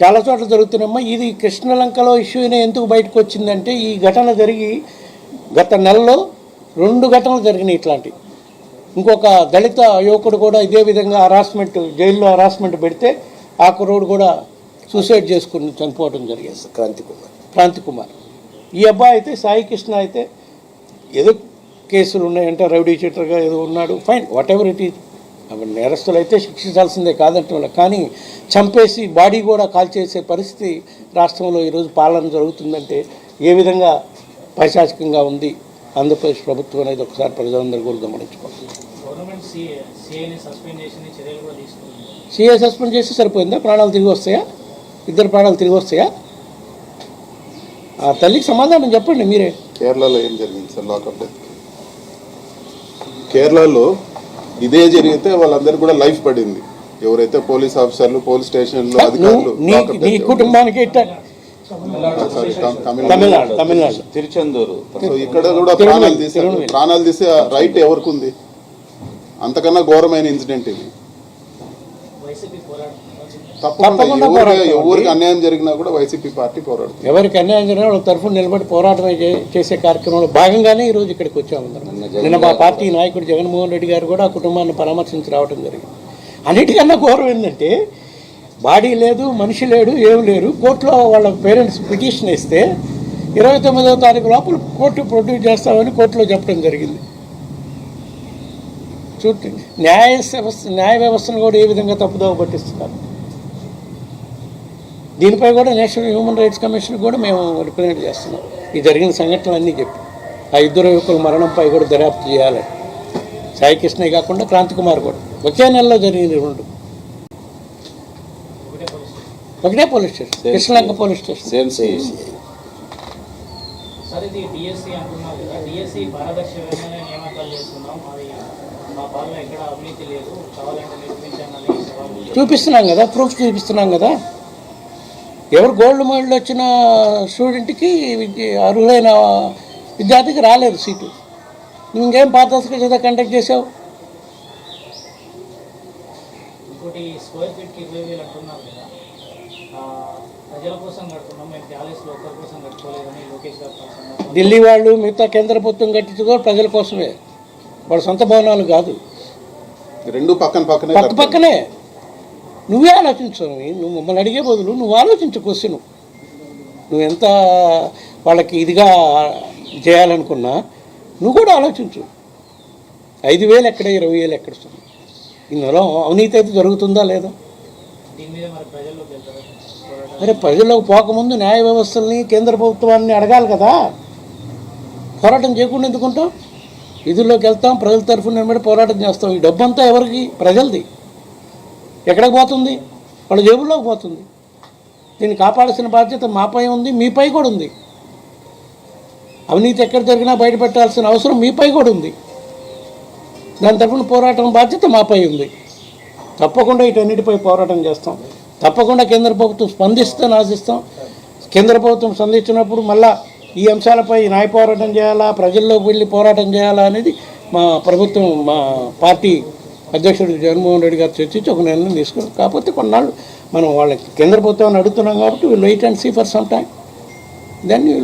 చాలా చోట్ల జరుగుతున్నాయమ్మా. ఇది కృష్ణలంకలో ఇష్యూనే ఎందుకు బయటకు వచ్చిందంటే ఈ ఘటన జరిగి గత నెలలో 2 ఘటనలు జరిగినాయి ఇట్లాంటివి. ఇంకొక దళిత యువకుడు కూడా ఇదే విధంగా హరాస్మెంట్, జైల్లో హరాస్మెంట్ పెడితే ఆ కుర్రోడు కూడా సూసైడ్ చేసుకుని చనిపోవడం జరిగింది. క్రాంతి కుమార్. ఈ అబ్బాయి అయితే సాయి కృష్ణ అయితే ఏదో కేసులు ఉన్నాయంటే రౌడీ షీటర్గా ఏదో ఉన్నాడు, fine, what ever it is. అవి నేరస్తులు అయితే శిక్షించాల్సిందే కాదంటే, కానీ చంపేసి బాడీ కూడా కాల్చేసే పరిస్థితి రాష్ట్రంలో ఈరోజు పాలన జరుగుతుందంటే ఏ విధంగా పైశాచికంగా ఉంది ఆంధ్రప్రదేశ్ ప్రభుత్వం అనేది ఒకసారి ప్రజలందరూ కూడా గమనించుకోవాలి. సీఏ సస్పెండ్ చేస్తే సరిపోయిందా? ప్రాణాలు తిరిగి వస్తాయా? 2 ప్రాణాలు తిరిగి వస్తాయా? ఆ తల్లికి సమాధానం చెప్పండి మీరే. కేరళలో ఏం జరిగింది సార్? లాకప్ డెత్ కేరళలో ఇదే జరిగితే వాళ్ళందరికీ కూడా లైఫ్ పడింది. ఎవరైతే పోలీస్ ఆఫీసర్లు, పోలీస్ స్టేషన్లో అధికారులు, నీ కుటుంబానికి తమిళనాడు తిరుచెందూరు. సో ఇక్కడ కూడా ప్రాణాలు తీసే రైట్ ఎవరికి ఉంది? అంతకన్నా ఘోరమైన ఇన్సిడెంట్ ఇది. తప్పకుండా ఎవరికి అన్యాయం జరిగినా కూడా వైసీపీ పార్టీ పోరాడుతుంది. ఎవరికి అన్యాయం జరిగినా వాళ్ళ తరఫున నిలబడి పోరాటం చేసే కార్యక్రమంలో భాగంగానే ఈరోజు ఇక్కడికి వచ్చాము. నిన్న మా పార్టీ నాయకుడు జగన్మోహన్ రెడ్డి గారు కూడా ఆ కుటుంబాన్ని పరామర్శించి రావడం జరిగింది. అన్నిటికన్నా ఘోరం ఏంటంటే బాడీ లేదు, మనిషి లేడు, ఏం లేరు. కోర్టులో వాళ్ళ పేరెంట్స్ పిటిషన్ ఇస్తే 29వ తారీఖు లోపల కోర్టు ప్రొడ్యూస్ చేస్తామని కోర్టులో చెప్పడం జరిగింది. చూడండి, న్యాయ వ్యవస్థను కూడా ఏ విధంగా తప్పుదోవ పట్టిస్తున్నారు. దీనిపై కూడా నేషనల్ హ్యూమన్ రైట్స్ కమిషన్ కూడా మేము రిప్రజెంట్ చేస్తున్నాం. ఈ జరిగిన సంఘటనలన్నీ చెప్పి ఆ 2 యువకుల మరణంపై కూడా దర్యాప్తు చేయాలి. సాయి కృష్ణ కాకుండా క్రాంతి కుమార్ కూడా ఒకే నెలలో జరిగింది 2. ఒకటే police station, Krishnalanka police station. చూపిస్తున్నాం కదా, ప్రూఫ్ చూపిస్తున్నాం కదా. ఎవరు గోల్డ్ మెడల్ వచ్చిన స్టూడెంట్కి, అర్హులైన విద్యార్థికి రాలేదు సీటు. నువ్వు ఇంకేం పారదర్శకత కండక్ట్ చేసావు? ఢిల్లీ వాళ్ళు మిగతా కేంద్ర ప్రభుత్వం కట్టించుకో ప్రజల కోసమే, వాళ్ళ సొంత భవనాలు కాదు. 2 పక్కనే. నువ్వే ఆలోచించు. నువ్వు మమ్మల్ని అడిగే బదులు నువ్వు ఆలోచించు. క్వశ్చన్ నువ్వు ఎంత వాళ్ళకి ఇదిగా చేయాలనుకున్నా నువ్వు కూడా ఆలోచించు. 5,000 ఎక్కడ, 20,000 ఎక్కడ వస్తుంది? ఇందులో అవినీతి అయితే జరుగుతుందా లేదా? అరే ప్రజల్లోకి పోకముందు న్యాయ వ్యవస్థల్ని, కేంద్ర ప్రభుత్వాన్ని అడగాలి కదా. పోరాటం చేయకుండా ఎందుకుంటాం? విధుల్లోకి వెళ్తాం, ప్రజల తరఫున నిలబడి పోరాటం చేస్తాం. ఈ డబ్బంతా ఎవరికి? ప్రజలది. ఎక్కడికి పోతుంది? వాళ్ళ జేబుల్లోకి పోతుంది. దీన్ని కాపాడాల్సిన బాధ్యత మాపై ఉంది, మీపై కూడా ఉంది. అవినీతి ఎక్కడ జరిగినా బయటపెట్టాల్సిన అవసరం మీపై కూడా ఉంది. దాని తరఫున పోరాటం బాధ్యత మాపై ఉంది. తప్పకుండా వీటన్నిటిపై పోరాటం చేస్తాం. తప్పకుండా కేంద్ర ప్రభుత్వం స్పందిస్తుందని ఆశిస్తాం. కేంద్ర ప్రభుత్వం స్పందించినప్పుడు మళ్ళా ఈ అంశాలపై న్యాయ పోరాటం చేయాలా, ప్రజల్లోకి వెళ్ళి పోరాటం చేయాలా అనేది మా ప్రభుత్వం, మా పార్టీ అధ్యక్షుడు జగన్మోహన్ రెడ్డి గారు చర్చించి ఒక నిర్ణయం తీసుకున్నారు. కాకపోతే కొన్నాళ్ళు మనం వాళ్ళకి కేంద్ర ప్రభుత్వాన్ని అడుగుతున్నాం కాబట్టి will wait and see for some time, then